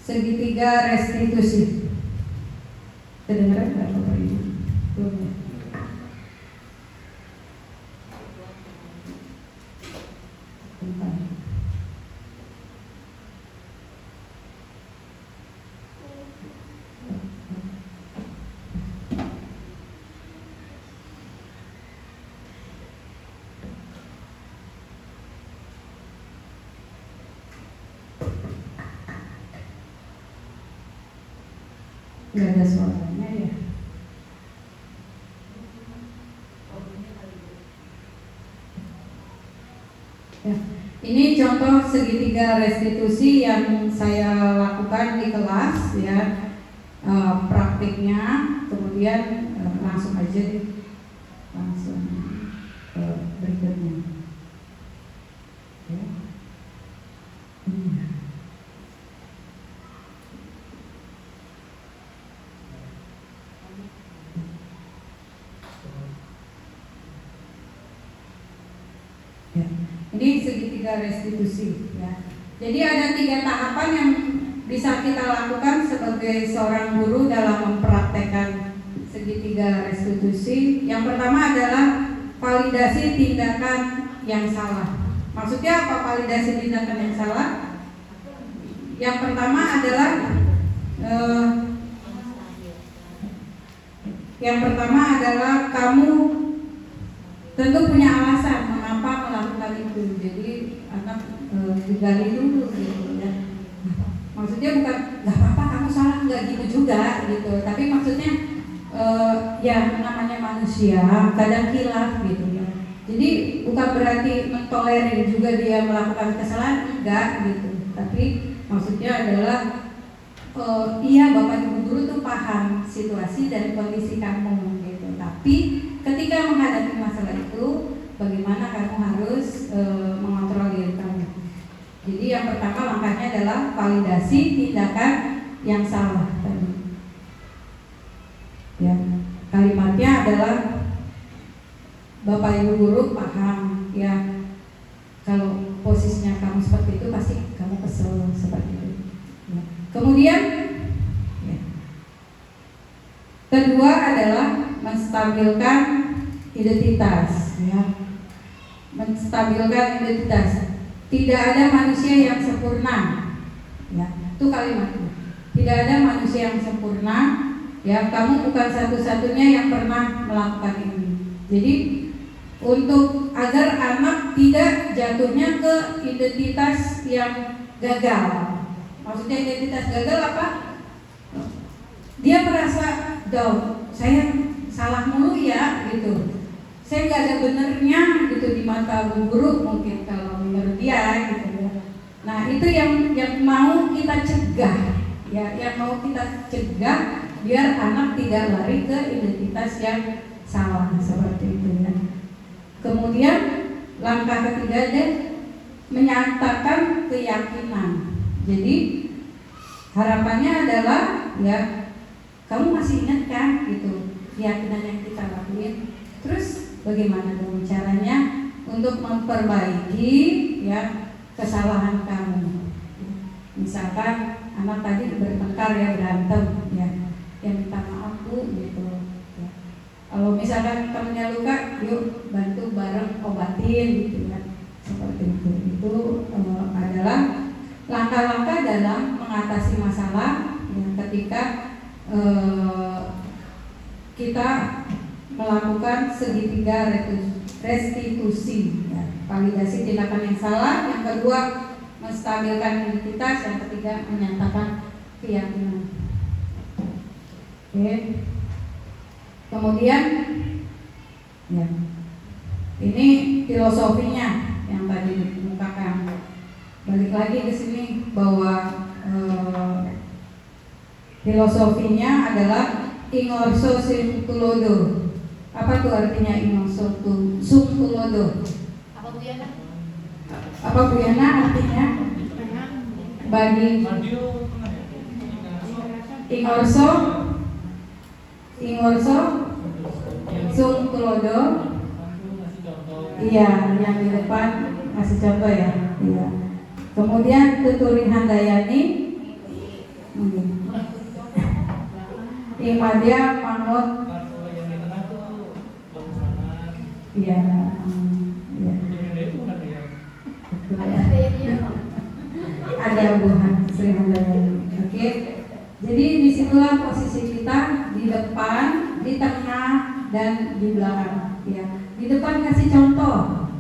segitiga restitusi. Kedengaran nggak Bapak Ibu? Belum ya? Bentar. Nggak ada suaranya ya. Ya, ini contoh segitiga restitusi yang saya lakukan di kelas ya, praktiknya. Kemudian langsung aja deh, langsung berikutnya. Ya. Ya. Ini segitiga restitusi ya. Jadi ada 3 tahapan yang bisa kita lakukan sebagai seorang guru dalam mempraktekkan segitiga restitusi. Yang pertama adalah validasi tindakan yang salah. Maksudnya apa validasi tindakan yang salah? Yang pertama adalah kamu tentu punya alasan mengapa melakukan itu. Jadi anak digali dulu gitu ya. Maksudnya bukan nggak apa-apa kamu salah, nggak gitu juga gitu. Tapi maksudnya ya namanya manusia kadang khilaf gitu ya. Jadi bukan berarti mentolerir juga dia melakukan kesalahan, enggak gitu. Tapi maksudnya adalah iya Bapak Ibu guru tuh paham situasi dan kondisi kamu gitu. Tapi ketika menghadapi masalah itu, bagaimana kamu harus mengontrol diri kamu. Jadi yang pertama langkahnya adalah validasi tindakan yang salah tadi. Ya, kalimatnya adalah Bapak Ibu guru paham ya, kalau posisinya kamu seperti itu pasti kamu kesel seperti itu. Ya. Kemudian ya. Kedua adalah menstabilkan identitas ya. Menstabilkan identitas. Tidak ada manusia yang sempurna ya. Itu kalimatnya. Tidak ada manusia yang sempurna ya. Kamu bukan satu-satunya yang pernah melakukan ini. Jadi untuk agar anak tidak jatuhnya ke identitas yang gagal. Maksudnya identitas gagal apa? Dia merasa down, saya salah mulu ya gitu. Saya nggak ada benernya gitu di mata guru mungkin kalau menurut dia gitu ya. Nah itu yang mau kita cegah ya, yang mau kita cegah biar anak tidak lari ke identitas yang salah seperti itu ya. Kemudian langkah ketiga adalah menyatakan keyakinan. Jadi harapannya adalah ya kamu masih ingat kan gitu keyakinan yang kita lakuin. Terus bagaimana dong caranya untuk memperbaiki ya kesalahan kamu. Misalkan anak tadi bertengkar ya, berantem ya, yang minta maaf Bu gitu. Kalau misalkan temennya luka, yuk bantu bareng obatin gitu kan, seperti itu. Itu adalah langkah-langkah dalam mengatasi masalah yang ketika kita melakukan segitiga restitusi, ya. Validasi tindakan yang salah. Yang kedua menstabilkan identitas. Yang ketiga menyatakan keyakinan. Oke. Kemudian ya, ini filosofinya yang tadi dikemukakan. Balik lagi ke sini bahwa filosofinya adalah ingorso sum tulodo. Apa tuh artinya ingorso sum tulodo? Apa Bu Yana? Apa Bu Yana artinya? Bagi ingorso sum tulodo. Iya, yang di depan masih contoh ya. Iya. Kemudian tuturi handayani. Imadia mangut. Iya. Ada buhan Sri Handayani. Oke. Jadi disitulah posisi kita, di depan, di tengah, dan di belakang. Ya. Di depan kasih contoh.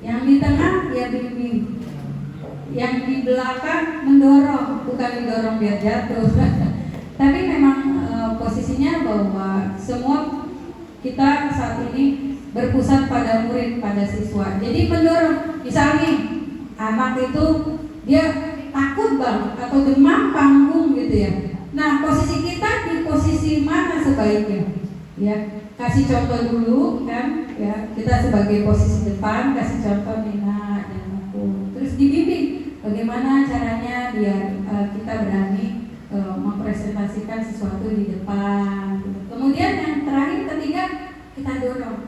Yang di tengah ya bimbing. Yang di belakang mendorong, bukan didorong biar jatuh. Tapi memang posisinya bahwa semua kita saat ini berpusat pada murid, pada siswa. Jadi mendorong, misalnya anak itu dia takut bang atau demam panggung gitu ya. Nah posisi kita di posisi mana sebaiknya? Ya kasih contoh dulu kan, ya kita sebagai posisi depan kasih contoh Nina dan aku. Terus dibimbing bagaimana caranya biar kita berani mempresentasikan sesuatu di depan. Kemudian yang terakhir ketiga kita dorong,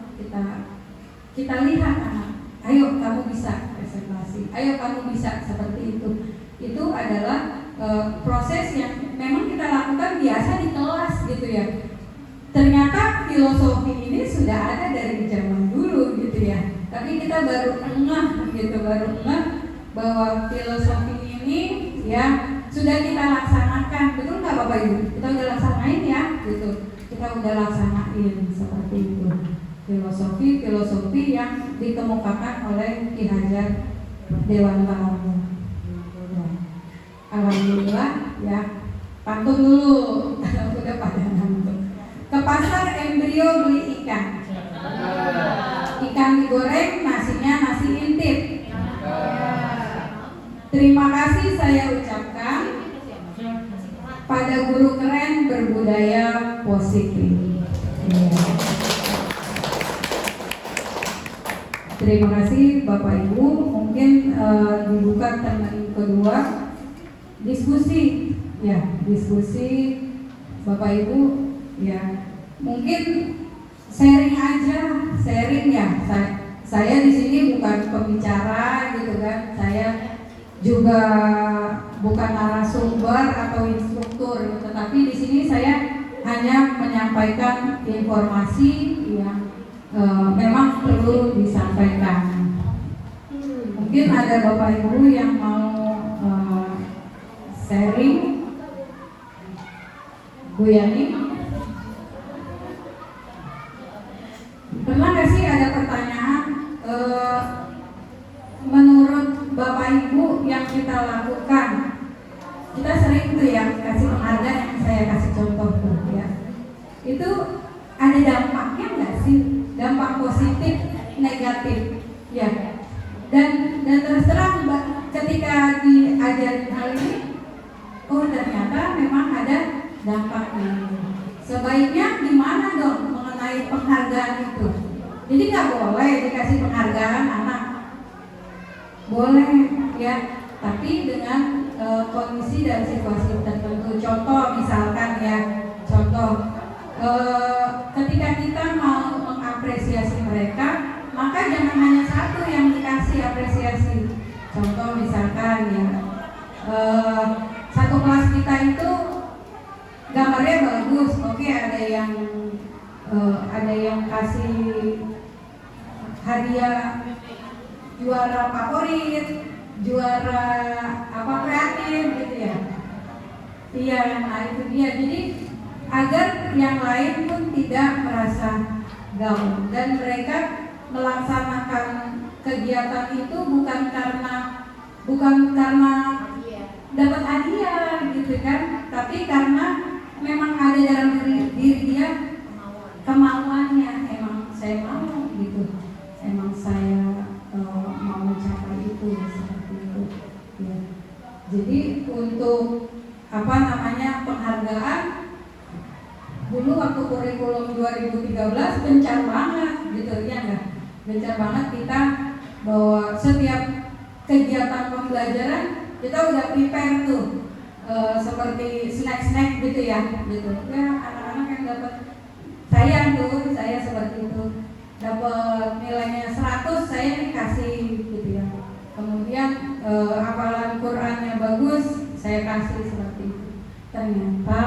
kita lihat anak, ayo kamu bisa presentasi, ayo kamu bisa seperti itu. Itu adalah proses yang memang kita lakukan biasa di kelas gitu ya. Ternyata filosofi ini sudah ada dari zaman dulu gitu ya. Tapi kita baru ngeh gitu, bahwa filosofi ini ya sudah kita laksanakan. Betul nggak Bapak Ibu? Kita udah laksanain ya gitu. Kita udah laksanain seperti itu. Filosofi yang dikemukakan oleh Ki Hajar Dewantara. Ya. Alhamdulillah ya. Pantun dulu. Udah pada ngantuk. Ke pasar embrio beli ikan. Ikan digoreng, nasinya nasi intip. Terima kasih saya ucapkan pada guru keren berbudaya positif. Terima kasih Bapak Ibu. Mungkin dibuka termen kedua, diskusi ya, diskusi Bapak Ibu ya. Mungkin sharing aja, sharing ya. Saya di sini bukan pembicara gitu kan. Saya juga bukan narasumber atau instruktur, tetapi di sini saya hanya menyampaikan informasi yang memang perlu disampaikan. Mungkin ada Bapak Ibu yang mau sharing. Bu Yani, pernah nggak sih ada pertanyaan menurut Bapak Ibu yang kita lakukan? Kita sering tuh ya kasih penghargaan, yang saya kasih contoh tuh ya. Itu ada dampaknya nggak sih? Dampak positif, negatif, ya. Dan terus terang ketika diajarin hal ini, oh ternyata memang ada dampaknya. Sebaiknya gimana dong mengenai penghargaan itu? Jadi nggak boleh dikasih penghargaan anak, boleh ya, tapi dengan kondisi dan situasi tertentu. Contoh misalkan ya, ketika kita mau mengapresiasi mereka, maka jangan hanya satu yang dikasih apresiasi. Contoh misalkan ya, satu kelas kita itu gambarnya bagus, oke, ada yang kasih hadiah juara favorit, juara apa kreatif gitu ya. Iya, nah itu dia. Jadi agar yang lain pun tidak merasa down dan mereka melaksanakan kegiatan itu bukan karena dapat hadiah gitu kan, tapi karena memang ada dalam diri dia kemauannya, emang saya mau gitu, emang saya mau mencapai itu seperti itu ya. Jadi untuk penghargaan dulu waktu kurikulum 2013 gencar banget gitu ya enggak? Gencar banget kita bahwa setiap kegiatan pembelajaran kita udah prepare tuh seperti snack gitu ya gitu. Ya anak-anak yang dapat, saya seperti itu, dapat nilainya 100 saya dikasih gitu ya. Kemudian hafalan Qur'annya bagus, saya kasih seperti itu. Ternyata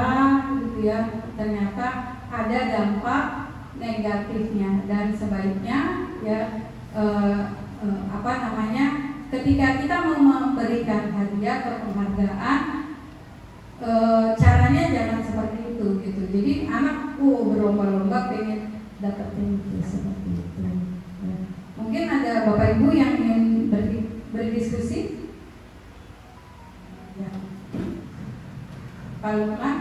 gitu ya, ternyata ada dampak negatifnya dan sebaiknya ya ketika kita mau memberikan hadiah atau penghargaan, caranya jangan seperti itu gitu. Jadi anak berlomba-lomba pengen dapetin itu seperti itu ya. Mungkin ada Bapak Ibu yang ingin berdiskusi ya. Pak Lukman,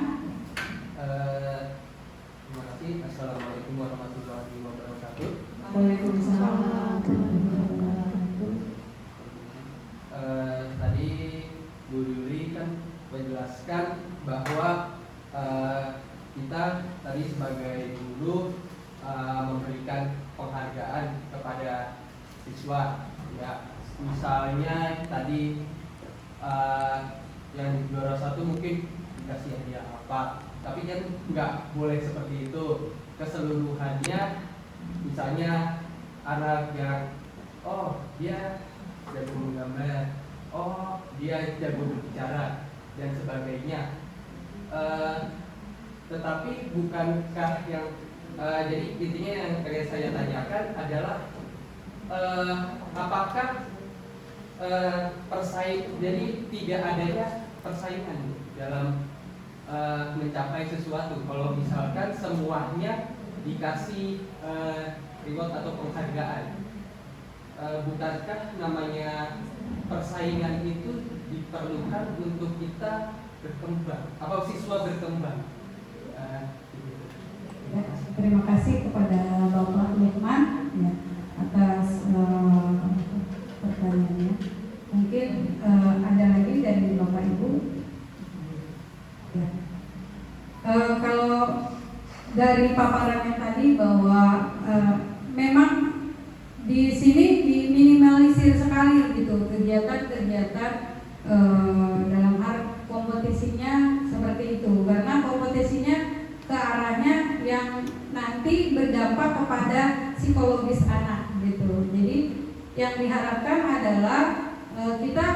kasih. Assalamualaikum warahmatullahi wabarakatuh. Waalaikumsalam. Tadi Bu Yuli kan menjelaskan bahwa kita tadi sebagai guru memberikan penghargaan kepada siswa, ya. Misalnya tadi yang juara 1 mungkin dikasih hadiah apa, tapi kan nggak boleh seperti itu keseluruhannya. Misalnya anak yang dia jago menggambar, dia jago berbicara dan sebagainya, tetapi bukankah yang jadi intinya yang pengen saya tanyakan adalah apakah jadi tidak adanya persaingan dalam mencapai sesuatu. Kalau misalkan semuanya dikasih reward atau penghargaan, bukankah namanya persaingan itu diperlukan untuk kita berkembang, atau siswa berkembang? Ya, terima kasih kepada Bapak Lukman ya, atas pertanyaannya. Mungkin ada lagi dari Bapak Ibu. Ya. Kalau dari paparannya tadi bahwa memang di sini diminimalisir sekali gitu kegiatan-kegiatan dalam hal kompetisinya seperti itu, karena kompetisinya ke arahnya yang nanti berdampak kepada psikologis anak gitu. Jadi yang diharapkan adalah kita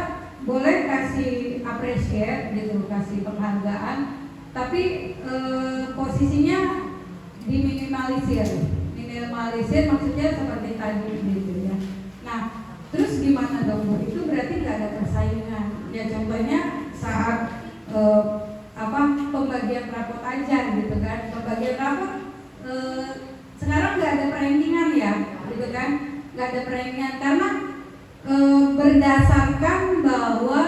boleh kasih appreciate gitu, kasih penghargaan, tapi posisinya diminimalisir. Minimalisir maksudnya seperti tadi gitu ya. Nah, terus gimana dong Bu? Itu berarti nggak ada persaingan. Ya contohnya saat pembagian rapot aja gitu kan. Pembagian rapot sekarang nggak ada perankingan ya, gitu kan? Nggak ada perankingan karena berdasarkan bahwa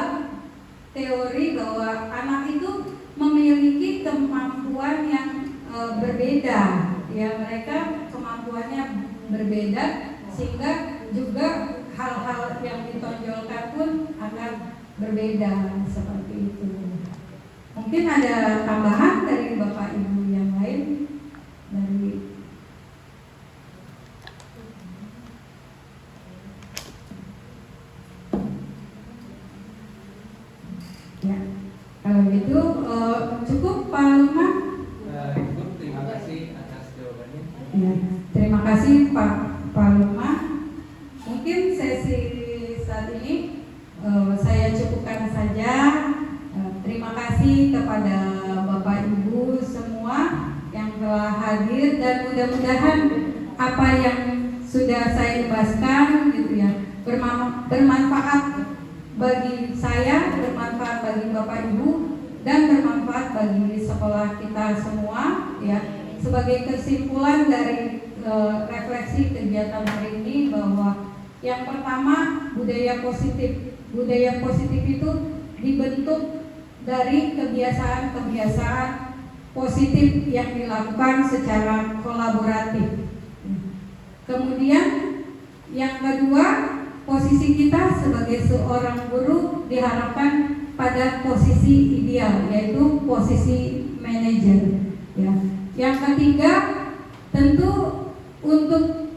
teori bahwa anak itu memiliki kemampuan yang berbeda, ya mereka kemampuannya berbeda sehingga juga hal-hal yang ditonjolkan pun akan berbeda seperti itu. Mungkin ada tambahan dari Bapak Ibu yang lain dari ya. Kalau gitu cukup Pak Lukman. Cukup, terima kasih atas jawabannya. Ya, terima kasih Pak Lukman. Mungkin sesi saat ini saya cukupkan saja. Terima kasih kepada Bapak Ibu semua yang telah hadir, dan mudah-mudahan apa yang sudah saya jelaskan gitu ya bermanfaat bagi saya, bermanfaat bagi Bapak Ibu, dan bermanfaat bagi sekolah kita semua ya. Sebagai kesimpulan dari refleksi kegiatan hari ini bahwa yang pertama, budaya positif. Budaya positif itu dibentuk dari kebiasaan-kebiasaan positif yang dilakukan secara kolaboratif. Kemudian yang kedua, posisi kita sebagai seorang guru diharapkan pada posisi ideal, yaitu posisi manajer. Ya. Yang ketiga, tentu untuk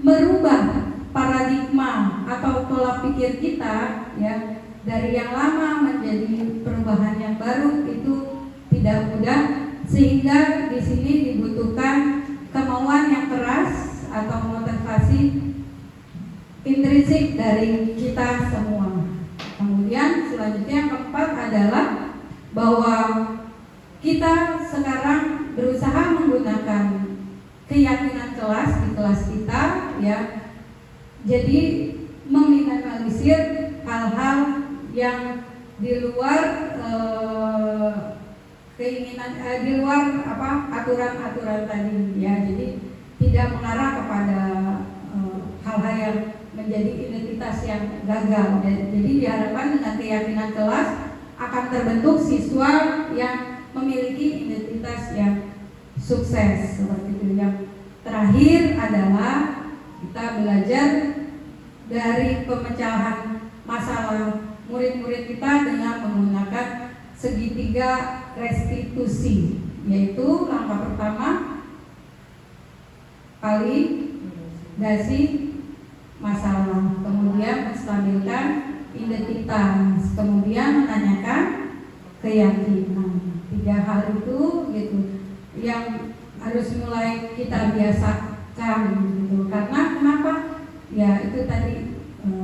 merubah paradigma atau pola pikir kita, ya, dari yang lama menjadi perubahan yang baru itu tidak mudah, sehingga di sini dibutuhkan kemauan yang keras atau motivasi intrinsik dari kita semua. Kemudian selanjutnya yang keempat adalah bahwa kita sekarang berusaha menggunakan keyakinan kelas di kelas kita, ya. Jadi meminimalisir hal-hal yang di luar keinginan, di luar aturan-aturan tadi, ya. Jadi tidak mengarah kepada hal-hal yang menjadi identitas yang gagal. Jadi diharapkan dengan keyakinan kelas akan terbentuk siswa yang memiliki identitas yang sukses seperti itu. Yang terakhir adalah kita belajar dari pemecahan masalah murid-murid kita dengan menggunakan segitiga restitusi, yaitu langkah pertama validasi masalah, kemudian menstabilkan identitas, kemudian menanyakan keyakinan. 3 hal itu gitu yang harus mulai kita biasakan gitu. Karena kenapa? Ya itu tadi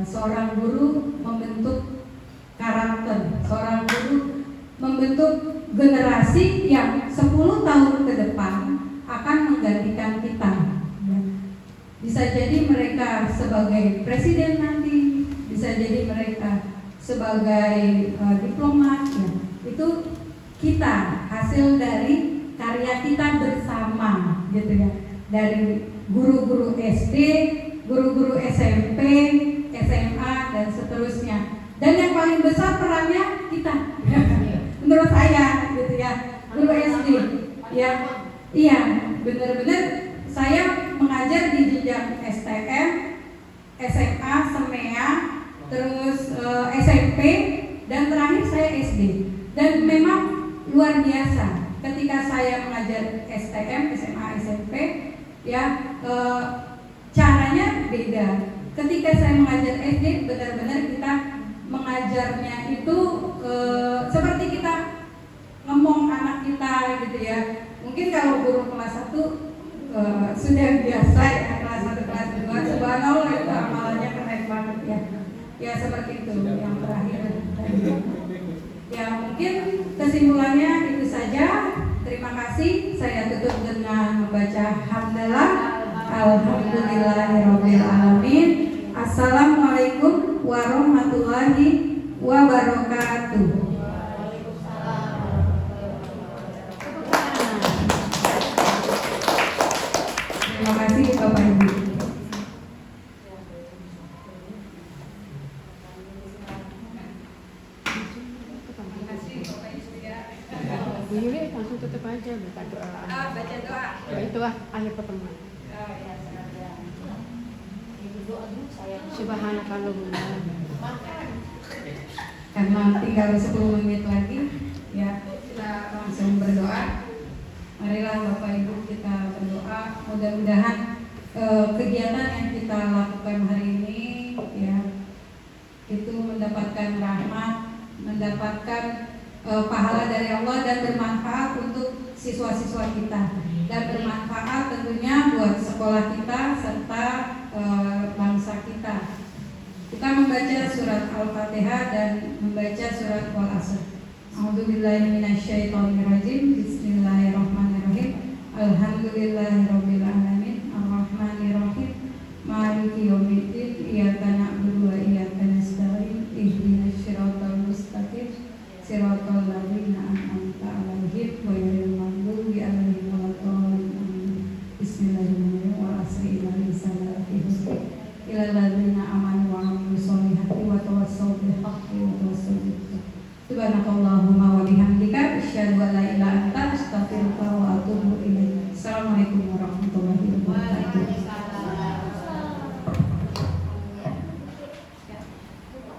seorang guru membentuk karakter, seorang guru membentuk generasi yang 10 tahun ke depan akan menggantikan kita. Bisa jadi mereka sebagai presiden nanti, bisa jadi mereka sebagai diplomat, ya. Itu kita hasil dari karya kita bersama, gitu ya. Dari guru-guru SD, guru-guru SMP, SMA dan seterusnya. Dan yang paling besar perannya kita, menurut saya, gitu ya. Guru SD, ya, iya, benar-benar saya mengajar di jenjang STM, SMA, SEMEA, terus SMP, dan terakhir saya SD. Dan memang luar biasa ketika saya mengajar STM, SMA, SMP, ya caranya beda. Ketika saya mengajar SD, benar-benar kita mengajarnya itu seperti kita ngomong anak kita, gitu ya. Mungkin kalau guru kelas 1 sudah biasa ya, kelas 1, kelas 2, subhanallah itu amalannya keren banget ya. Ya seperti itu yang terakhir. Ya mungkin kesimpulannya itu saja. Terima kasih. Saya tutup dengan membaca hamdalah. Alhamdulillahirabbil alamin. Assalamualaikum warahmatullahi wabarakatuh. Terima kasih Bapak Ibu. Bu Yuli langsung tutup aja, baca doa. Baca doa. Itu akhir pertemuan. Subhanakallahumma. Karena tinggal 10 menit lagi, ya kita langsung berdoa. Marilah Bapak Ibu kita berdoa. Mudah-mudahan kegiatan yang kita lakukan hari ini, ya, itu mendapatkan rahmat, mendapatkan pahala dari Allah dan bermanfaat untuk siswa-siswa kita, dan bermanfaat tentunya buat sekolah kita serta bangsa kita. Kita membaca surat Al-Fatihah dan membaca surat Wal-Asr. A'udzubillahi minasyaitonirrajim. Bismillahirrahmanirrahim. Alhamdulillahirabbil alamin. Arrahmanirrahim. Maliki yaumiddin. Iyyaka na'budu wa iyyaka nasta'in. Ihdinas siratal mustaqim. Siratal ladzina an'amta 'alaihim ghairil maghdubi 'alaihim waladdallin. Bismillahirrahmanirrahim. Wal 'asri innal insana lafi khusr. Illal ladzina amanu